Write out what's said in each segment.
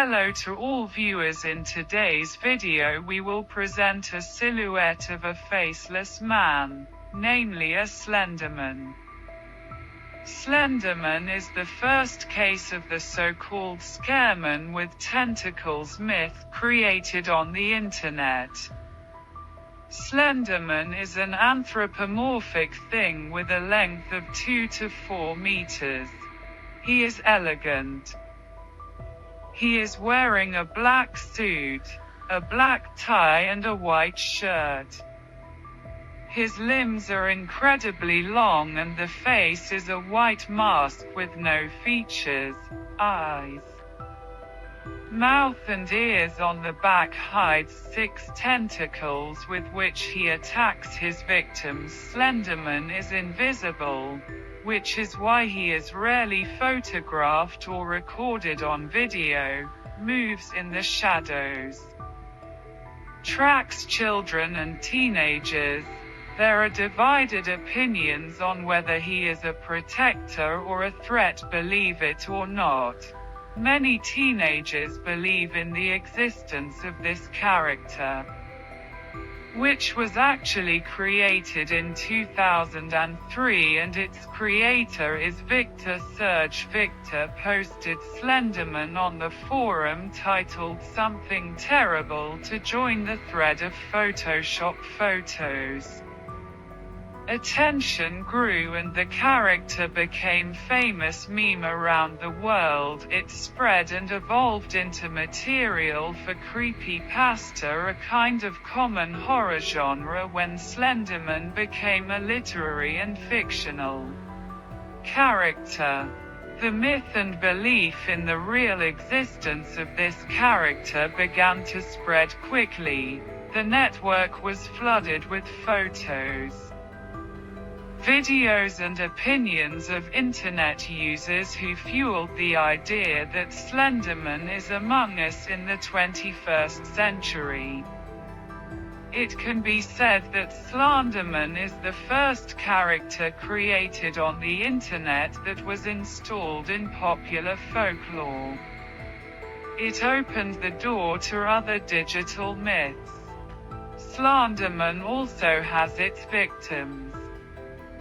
Hello to all viewers. In today's video we will present a silhouette of a faceless man, namely a Slenderman. Slenderman is the first case of the so-called scareman with tentacles myth created on the internet. Slenderman is an anthropomorphic thing with a length of 2 to 4 meters. He is elegant. He is wearing a black suit, a black tie and a white shirt. His limbs are incredibly long and the face is a white mask with no features, eyes, mouth and ears. On the back hides 6 tentacles with which he attacks his victims. Slenderman is invisible, which is why he is rarely photographed or recorded on video, moves in the shadows, tracks children and teenagers. There are divided opinions on whether he is a protector or a threat, believe it or not. Many teenagers believe in the existence of this character, which was actually created in 2003, and its creator is Victor Serge. Victor posted Slenderman on the forum titled "Something Terrible" to join the thread of Photoshop photos. Attention grew and the character became famous meme around the world. It spread and evolved into material for creepypasta, a kind of common horror genre, when Slenderman became a literary and fictional character. The myth and belief in the real existence of this character began to spread quickly. The network was flooded with photos, videos and opinions of internet users who fueled the idea that Slenderman is among us in the 21st century. It can be said that Slenderman is the first character created on the internet that was installed in popular folklore. It opened the door to other digital myths. Slenderman also has its victims.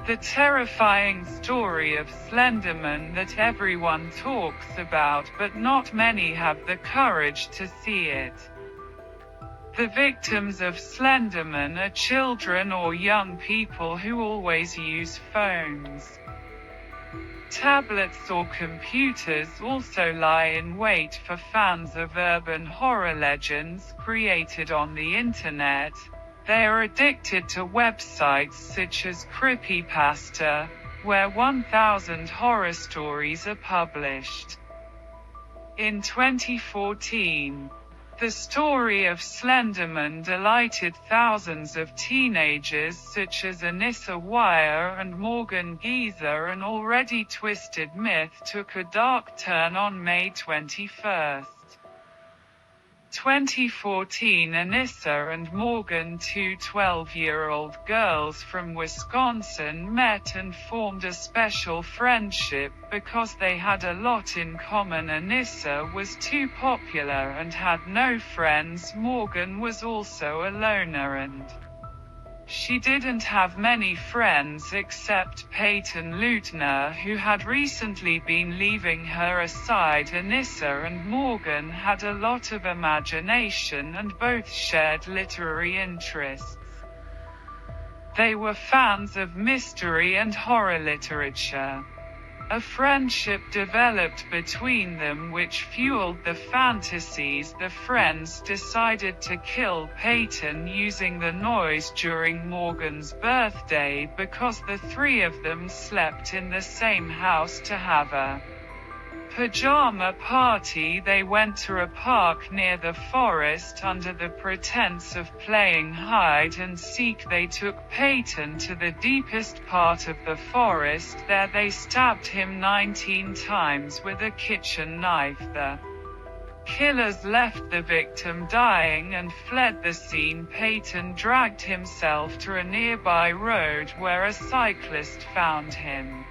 The terrifying story of Slenderman that everyone talks about, but not many have the courage to see it. The victims of Slenderman are children or young people who always use phones, tablets or computers. Also lie in wait for fans of urban horror legends created on the internet. They are addicted to websites such as creepypasta, where 1,000 horror stories are published. In 2014, the story of Slenderman delighted thousands of teenagers such as Anissa Weier and Morgan Geezer. An already twisted myth took a dark turn on May 21, 2014. Anissa and Morgan, two 12-year-old girls from Wisconsin, met and formed a special friendship because they had a lot in common. Anissa was too popular and had no friends. Morgan was also a loner and she didn't have many friends except Peyton Leutner, who had recently been leaving her aside. Anissa and Morgan had a lot of imagination and both shared literary interests. They were fans of mystery and horror literature. A friendship developed between them which fueled the fantasies. The friends decided to kill Peyton using the noise during Morgan's birthday because the three of them slept in the same house to have a pajama party. They went to a park near the forest under the pretense of playing hide and seek. They took Peyton to the deepest part of the forest. There they stabbed him 19 times with a kitchen knife. The killers left the victim dying and fled the scene. Peyton dragged himself to a nearby road where a cyclist found him.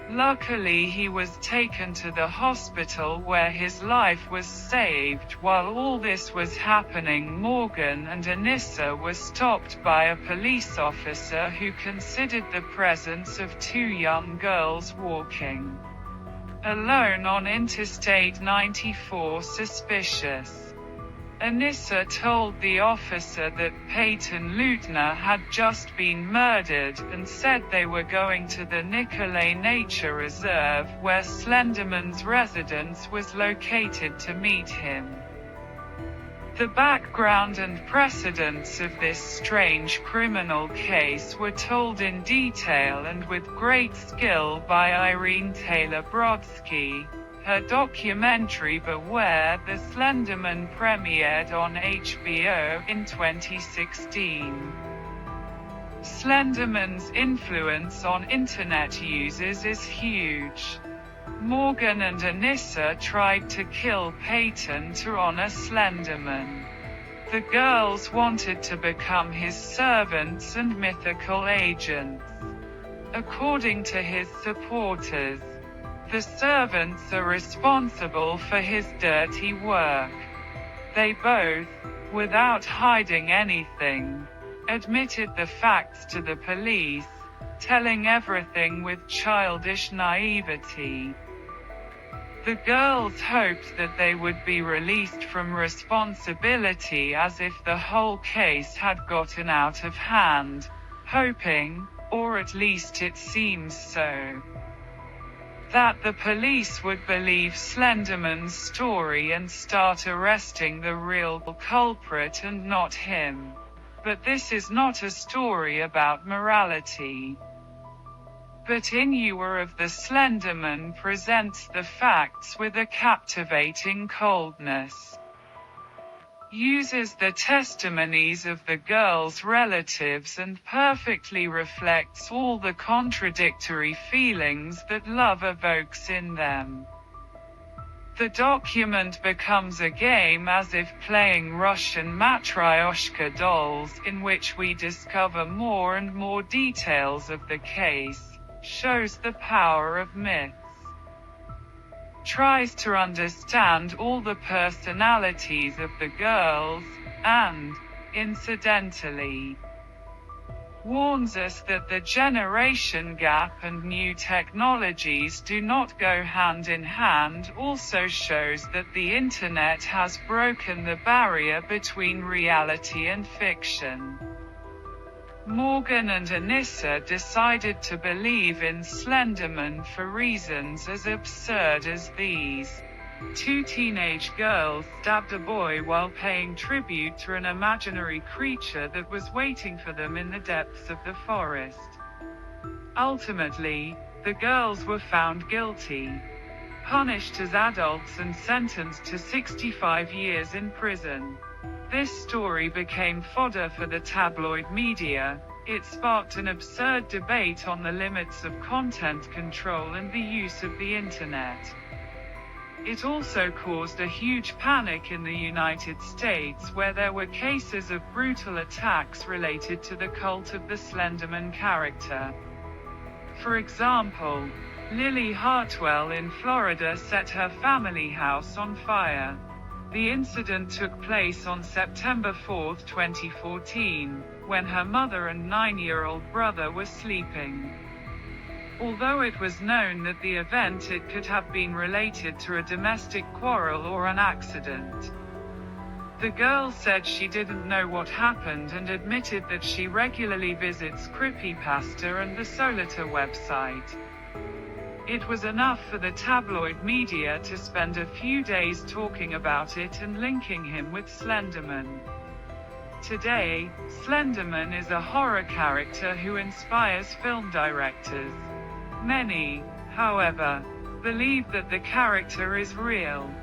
Luckily he was taken to the hospital where his life was saved. While all this was happening, Morgan and Anissa were stopped by a police officer who considered the presence of two young girls walking alone on Interstate 94 suspicious. Anissa told the officer that Peyton Leutner had just been murdered, and said they were going to the Nicolet Nature Reserve where Slenderman's residence was located to meet him. The background and precedents of this strange criminal case were told in detail and with great skill by Irene Taylor Brodsky. Her documentary Beware the Slenderman premiered on HBO in 2016. Slenderman's influence on internet users is huge. Morgan and Anissa tried to kill Peyton to honor Slenderman. The girls wanted to become his servants and mythical agents. According to his supporters, the servants are responsible for his dirty work. They both, without hiding anything, admitted the facts to the police, telling everything with childish naivety. The girls hoped that they would be released from responsibility as if the whole case had gotten out of hand, hoping, or at least it seems so, that the police would believe Slenderman's story and start arresting the real culprit and not him. But this is not a story about morality. But Inua of the Slenderman presents the facts with a captivating coldness. Uses the testimonies of the girls' relatives and perfectly reflects all the contradictory feelings that love evokes in them. The document becomes a game, as if playing Russian Matryoshka dolls, in which we discover more and more details of the case, shows the power of myths, tries to understand all the personalities of the girls, and, incidentally, warns us that the generation gap and new technologies do not go hand in hand. Also shows that the internet has broken the barrier between reality and fiction. Morgan and Anissa decided to believe in Slenderman for reasons as absurd as these. Two teenage girls stabbed a boy while paying tribute to an imaginary creature that was waiting for them in the depths of the forest. Ultimately, the girls were found guilty, punished as adults and sentenced to 65 years in prison. This story became fodder for the tabloid media. It sparked an absurd debate on the limits of content control and the use of the internet. It also caused a huge panic in the United States, where there were cases of brutal attacks related to the cult of the Slenderman character. For example, Lily Hartwell in Florida set her family house on fire. The incident took place on September 4, 2014, when her mother and 9-year-old brother were sleeping. Although it was known that the event could have been related to a domestic quarrel or an accident, the girl said she didn't know what happened and admitted that she regularly visits Creepypasta and the Solitaire website. It was enough for the tabloid media to spend a few days talking about it and linking him with Slenderman. Today, Slenderman is a horror character who inspires film directors. Many, however, believe that the character is real.